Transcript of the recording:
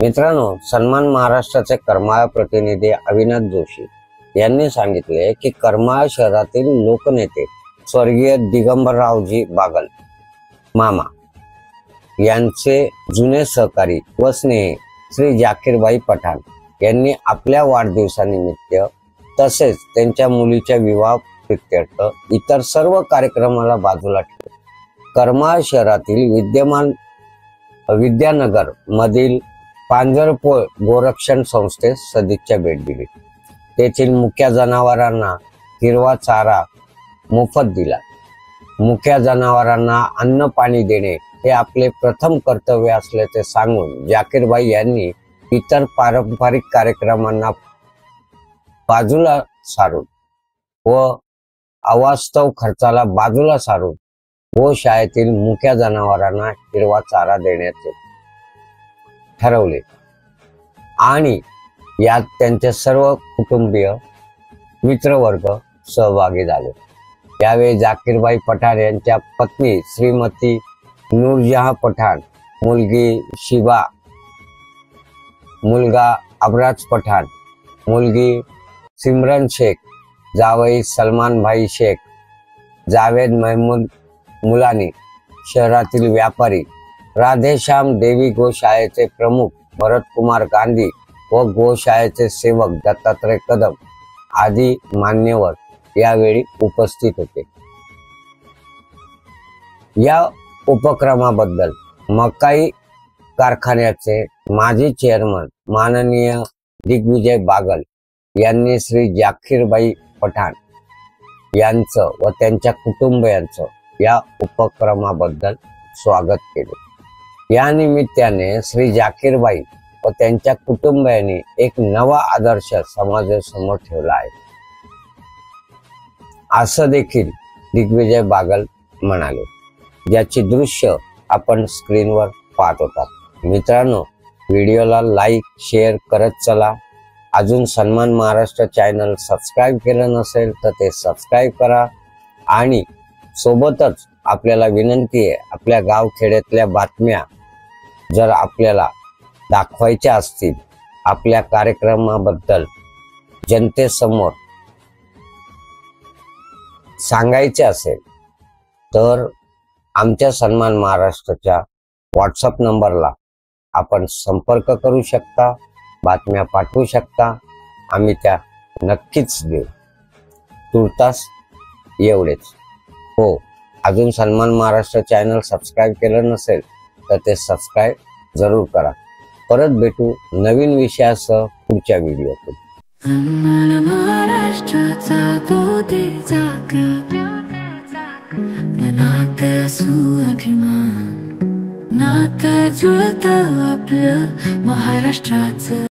मित्रांनो, सन्मान महाराष्ट्राचे करमाळा प्रतिनिधी अविनाश जोशी यांनी सांगितले की करमाळा शहरातील लोकनेते स्वर्गीय दिगंबररावजी बागल मामा यांचे जुने सहकारी व स्नेही श्री जाकीरबाई पठाण यांनी आपल्या वाढदिवसानिमित्त तसेच त्यांच्या मुलीच्या विवाह प्रीत्यर्थ इतर सर्व कार्यक्रमाला बाजूला ठेवले. करमाळा शहरातील विद्यमान विद्यानगर मधील पांजरपोळ गोरक्षण संस्थेस सदिच्छा भेट दिली. तेथील मुक्या जनावरांना हिरवा चारा मोफत दिला. मुक्या जनावरांना अन्न पाणी देणे हे आपले प्रथम कर्तव्य असल्याचे सांगून जाकीरबाई यांनी इतर पारंपरिक कार्यक्रमांना बाजूला सारून व अवास्तव खर्चाला बाजूला सारून व शाळेतील मुक्या जनावरांना हिरवा चारा देण्याचे ठरवले आणि यात त्यांचे सर्व कुटुंबीय मित्रवर्ग सहभागी झाले. यावेळी जाकीरबाई पठाण यांच्या पत्नी श्रीमती नूरजहां पठाण, मुलगी शिबा, मुलगा अबराज पठाण, मुलगी सिमरन शेख, जावई सलमान भाई शेख, जावेद महमूद मुलानी, शहरातील व्यापारी राधेश्याम देवी गोशाळेचे प्रमुख भरत कुमार गांधी व गोशाळेचे सेवक दत्तात्रय कदम आदी मान्यवर यावेळी उपस्थित होते. या उपक्रमाबद्दल मकाई कारखान्याचे माजी चेअरमन माननीय दिग्विजय बागल यांनी श्री जाकीरबाई पठाण यांचं व त्यांच्या कुटुंबियांचं या उपक्रमाबद्दल स्वागत केले. या निमित्ताने श्री जाकीरबाई व त्यांच्या कुटुंबियांनी एक नवा आदर्श समाजासमोर ठेवला आहे, असं देखील दिग्विजय बागल म्हणाले, ज्याची दृश्य आपण स्क्रीनवर पाहत होता. मित्रांनो, व्हिडिओला लाईक शेअर करत चला. अजून सन्मान महाराष्ट्र चॅनल सबस्क्राईब केलं नसेल तर ते सबस्क्राईब करा आणि सोबतच आपल्याला विनंती आहे, आपल्या गावखेड्यातल्या बातम्या जर आपल्याला दाखवायच्या असतील, आपल्या कार्यक्रमाबद्दल जनतेसमोर सांगायचे असेल तर आमच्या सन्मान महाराष्ट्राच्या व्हॉट्सअप नंबरला आपण संपर्क करू शकता, बातम्या पाठवू शकता. आम्ही त्या नक्कीच देऊ. तुर्तास एवढेच. हो, अजून सन्मान महाराष्ट्र चॅनल सबस्क्राईब केलं नसेल तर ते सबस्क्राईब जरूर करा. परत भेटू नवीन विषयासह पुढच्या व्हिडिओतून. नातं जुळतं आपलं महाराष्ट्राचं.